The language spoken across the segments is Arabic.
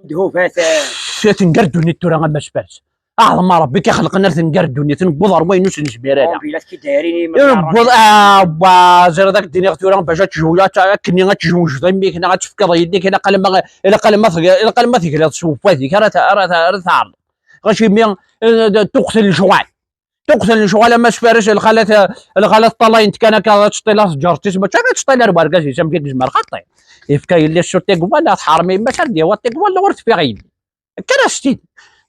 دهوفات تنقردوني التورا ما شباش اعظم ما ربي كيخلق النار تنقردوني تنقبض روينوس نجبير هذا بلات كي دايرين ينقبض زير داك الدنيا تورا باش تجويات كني غتجوج ضمي كنا غتفكر يديك الا قال ما ثقل تشوف هذيك راه تعرض غاشي مي تقتل الجوع ما شفارش الخالات طلاين كان كتشطيلا جارتي ما تشطيلا رباركاجي جام كيك جمال خطي يفكا اللي الشرطي قبل حرمي ما شردي وطي قبل ورث في غيب كان شتي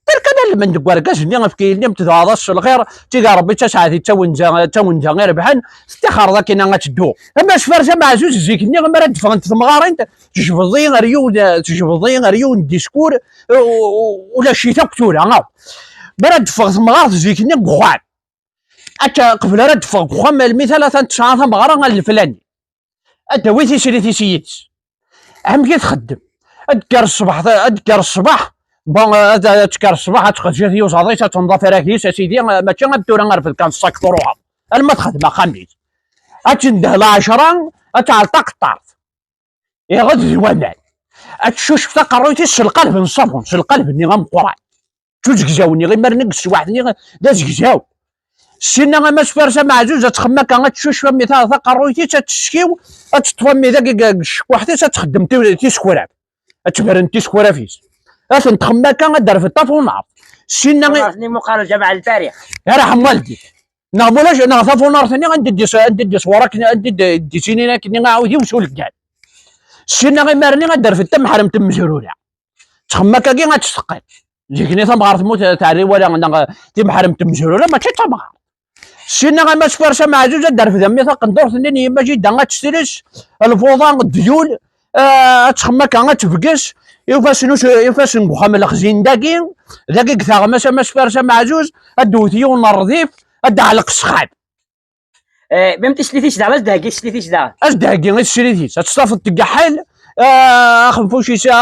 تركنا من دكواركاج اللي في اللي متضاضش الخير تيقا ربي تشعثي تونجا غير بحال استخار ذاك انا غتدو ما شفارش مع زوج زيك ني غير تفغنت ثمغارين تجبضي ريون ديسكور ولا شي تكتوره برد فغ ثمغار زيك ني بخوان اتا قبل رد فغ بخوان المثال تنتشعر ثمغار الفلاني اتا ويتي شريتي سيت اهم كي تخدم اذكر الصباح بون تذكر الصباح تخرج فيه وصادي تنظف راكيس اسيدي ماشي غدور نعرف كان سكطروها الما تخدم خميس اتنده العشرة اتعلق الطرف يا غد زوانان اتشوش في قرويتي القلب نصبهم القلب ني غمقراي تزكزاوني غير مرنقص واحد ني دا زكزاو سينا ما سفرسه مع زوج تخمك غتشوش فمي ثلاثه قرويتي تتشكيو تطفمي ذاك وحدي تخدم تيسكوراب تبرن تيسكورافيس تخمك غدار في الطاف ونار سينا غير مقارنه جمع البارح يا رحم والديك نغبولاش نغطف ونار ثاني غندي صورك ندي سنينه كني غاودي وسولك كاع سينا غير مرني غدار في التم حرم تم مزروله تخمك كي غتسقي جيكني ثمغار تموت تعري ولا تم حرم تم مزروله ماشي ثمغار سينا غير ما سفرشه مع زوج دار في ذمي قندور ثاني يما جيدا غتشتريش الفوضى الديول تخمك غتفقس يفاش نبوخا من الخزين داكي كثا ما سفرشه مع زوج الدوثي ونرضيف علق السخاب بمتي سليتيش دا داكي سليتيش دا اش داكي غير سليتيش تصافط تكحل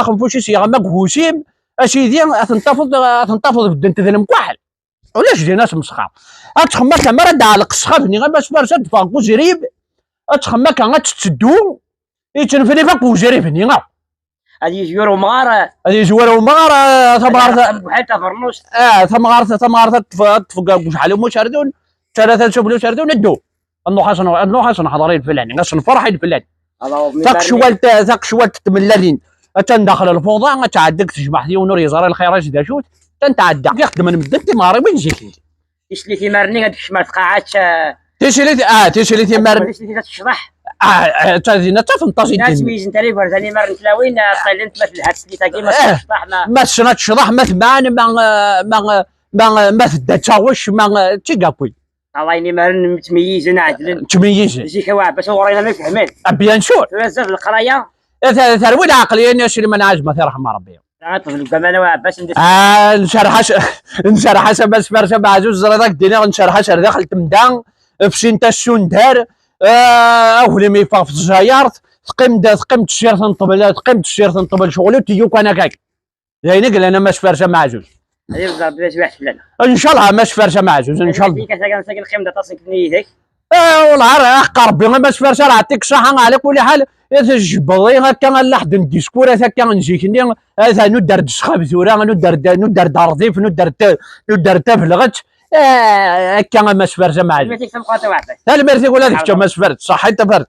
خنفوشي غما كوشيم اسيدي تنتفض بدنت ذا المكحل ولاش دينا مسخاب اتخمك ما رد علق السخاب ني غير باش فرشد فاكو جريب اتخمك غتتدو يتنفني فاكو جريب ني هذه جوار مغاره ثمغار بحال تفرنوس ثمغار تفقا بشحال هما شاردون ثلاثه شبلو شاردون ندو انو حسن حضرين فلاني غاس نفرح الفلاني ثاق شوال تملالين تندخل الفوضى تعدك تجمع دي ونور يزار الخيراج دا شوت تنتعدى يخدم من مدتي ماري وين جيتي تشليتي مارني هذيك شمال قاعات تشليتي مارني تشليتي تشرح تازينا تفنطاجي ناس ميزن تالي فرزاني مارن تلاوين طيلنت مثل هاد سليتا كيما تشرح ما تشرح ما ثمان ما تداتشاوش ما تيكابوي الله يني مارن متميزين عدلن جيك واحد باش ورينا ما فهمين بيان شور بزاف القرايه ثروي العقليه يا شري من عاجبه يرحم ربي طفل كمان واحد باش نشرحش باش فرشه مع زوج زريدك دينا نشرحش داخل تمدان في سينتاسيون دار اولي ما يفاق في الجيارت تقيم تشير تنطبل شغلو تيو كان هكاك يعني قال انا ماش فرشه مع زوج ان شاء الله ماش فرشه مع زوج ان شاء الله ساكن خيمه تصك نيتك والله قربي ماش فرشه راه عطيك صحه على كل حال تجبضي هكا لحد الديسكور هكا نجيك هذا ندر الشخاب زورا ندر دارضيف ندر تفلغت هكا ماش فرشه مع زوج الميرتي تبقى واحد الميرتي ولا ديك ماش فرد صح انت فرد